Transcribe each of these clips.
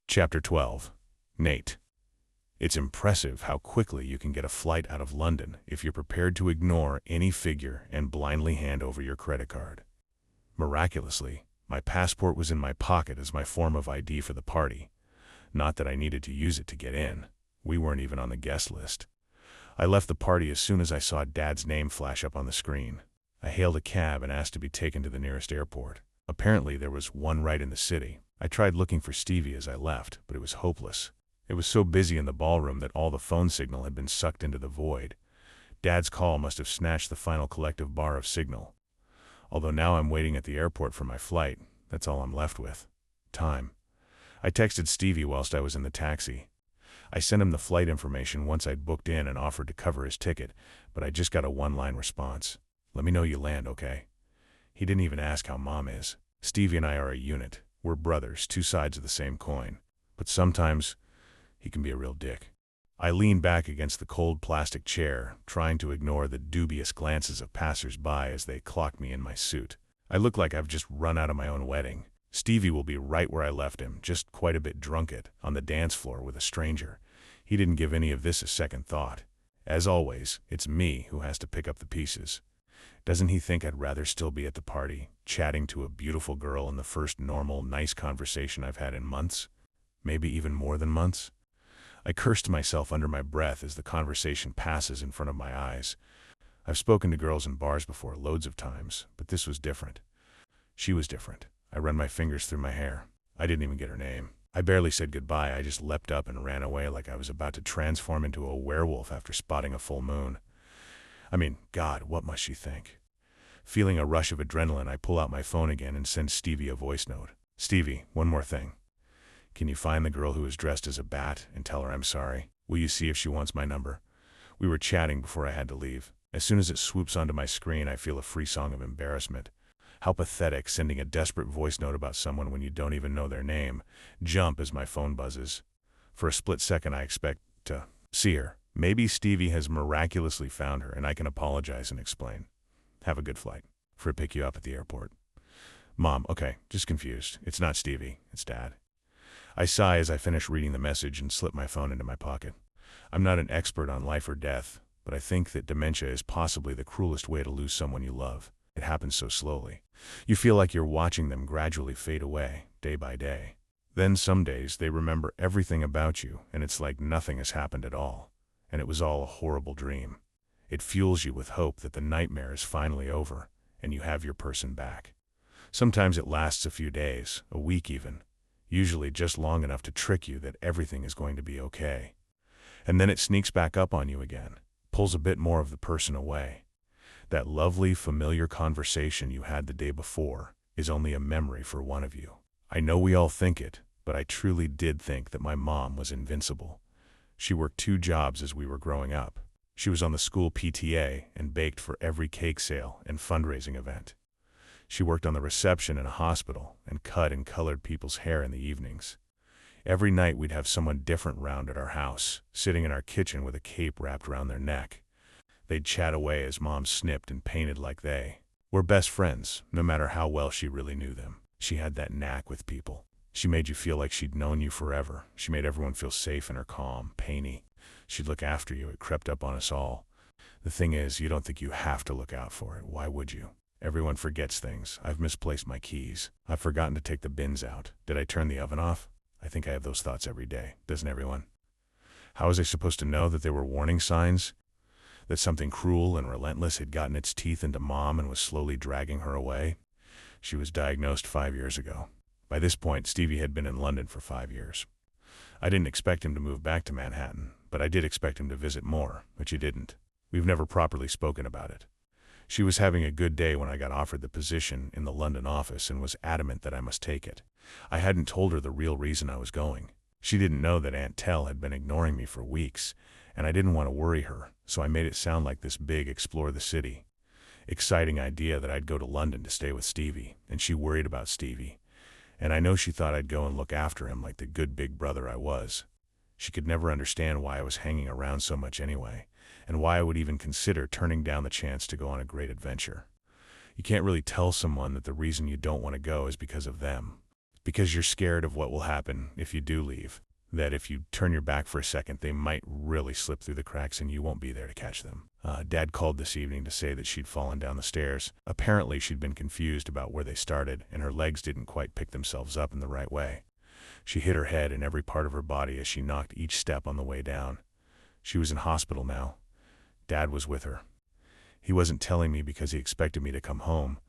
Chapter 12. Nate. It's impressive how quickly you can get a flight out of London if you're prepared to ignore any figure and blindly hand over your credit card. Miraculously, my passport was in my pocket as my form of ID for the party. Not that I needed to use it to get in. We weren't even on the guest list. I left the party as soon as I saw Dad's name flash up on the screen. I hailed a cab and asked to be taken to the nearest airport. Apparently there was one right in the city. I tried looking for Stevie as I left, but it was hopeless. It was so busy in the ballroom that all the phone signal had been sucked into the void. Dad's call must have snatched the final collective bar of signal. Although now I'm waiting at the airport for my flight, that's all I'm left with. Time. I texted Stevie whilst I was in the taxi. I sent him the flight information once I'd booked in and offered to cover his ticket, but I just got a one-line response. Let me know you land, okay? He didn't even ask how Mom is. Stevie and I are a unit. We're brothers, two sides of the same coin. But sometimes, he can be a real dick. I leaned back against the cold plastic chair, trying to ignore the dubious glances of passers-by as they clocked me in my suit. I look like I've just run out of my own wedding. Stevie will be right where I left him, just quite a bit drunk on the dance floor with a stranger. He didn't give any of this a second thought. As always, it's me who has to pick up the pieces. Doesn't he think I'd rather still be at the party, chatting to a beautiful girl in the first normal, nice conversation I've had in months? Maybe even more than months? I cursed myself under my breath as the conversation passes in front of my eyes. I've spoken to girls in bars before loads of times, but this was different. She was different. I ran my fingers through my hair. I didn't even get her name. I barely said goodbye. I just leapt up and ran away like I was about to transform into a werewolf after spotting a full moon. I mean, God, what must she think? Feeling a rush of adrenaline, I pull out my phone again and send Stevie a voice note. Stevie, one more thing. Can you find the girl who is dressed as a bat and tell her I'm sorry? Will you see if she wants my number? We were chatting before I had to leave. As soon as it swoops onto my screen, I feel a free song of embarrassment. How pathetic, sending a desperate voice note about someone when you don't even know their name. Jump as my phone buzzes. For a split second, I expect to see her. Maybe Stevie has miraculously found her and I can apologize and explain. Have a good flight. For pick you up at the airport. Mom, okay, just confused. It's not Stevie, it's Dad. I sigh as I finish reading the message and slip my phone into my pocket. I'm not an expert on life or death, but I think that dementia is possibly the cruelest way to lose someone you love. It happens so slowly. You feel like you're watching them gradually fade away, day by day. Then some days they remember everything about you, and it's like nothing has happened at all. And it was all a horrible dream. It fuels you with hope that the nightmare is finally over, and you have your person back. Sometimes it lasts a few days, a week even. Usually just long enough to trick you that everything is going to be okay. And then it sneaks back up on you again, pulls a bit more of the person away. That lovely, familiar conversation you had the day before is only a memory for one of you. I know we all think it, but I truly did think that my mom was invincible. She worked 2 jobs as we were growing up. She was on the school PTA and baked for every cake sale and fundraising event. She worked on the reception in a hospital and cut and colored people's hair in the evenings. Every night we'd have someone different round at our house, sitting in our kitchen with a cape wrapped around their neck. They'd chat away as Mom snipped and painted like they were best friends, no matter how well she really knew them. She had that knack with people. She made you feel like she'd known you forever. She made everyone feel safe in her calm, painy. She'd look after you. It crept up on us all. The thing is, you don't think you have to look out for it. Why would you? Everyone forgets things. I've misplaced my keys. I've forgotten to take the bins out. Did I turn the oven off? I think I have those thoughts every day. Doesn't everyone? How was I supposed to know that there were warning signs? That something cruel and relentless had gotten its teeth into Mom and was slowly dragging her away? She was diagnosed 5 years ago. By this point, Stevie had been in London for 5 years. I didn't expect him to move back to Manhattan, but I did expect him to visit more, which he didn't. We've never properly spoken about it. She was having a good day when I got offered the position in the London office and was adamant that I must take it. I hadn't told her the real reason I was going. She didn't know that Aunt Tell had been ignoring me for weeks, and I didn't want to worry her, so I made it sound like this big explore the city, exciting idea that I'd go to London to stay with Stevie, and she worried about Stevie. And I know she thought I'd go and look after him like the good big brother I was. She could never understand why I was hanging around so much anyway, and why I would even consider turning down the chance to go on a great adventure. You can't really tell someone that the reason you don't want to go is because of them. because you're scared of what will happen if you do leave. That if you turn your back for a second, they might really slip through the cracks and you won't be there to catch them. Dad called this evening to say that she'd fallen down the stairs. Apparently, she'd been confused about where they started, and her legs didn't quite pick themselves up in the right way. She hit her head and every part of her body as she knocked each step on the way down. She was in hospital now. Dad was with her. He wasn't telling me because he expected me to come home,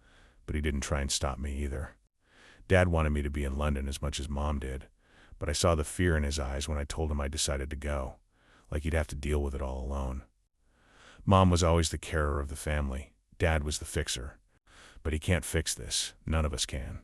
but he didn't try and stop me either. Dad wanted me to be in London as much as Mom did, but I saw the fear in his eyes when I told him I decided to go, like he'd have to deal with it all alone. Mom was always the carer of the family. Dad was the fixer. But he can't fix this. None of us can.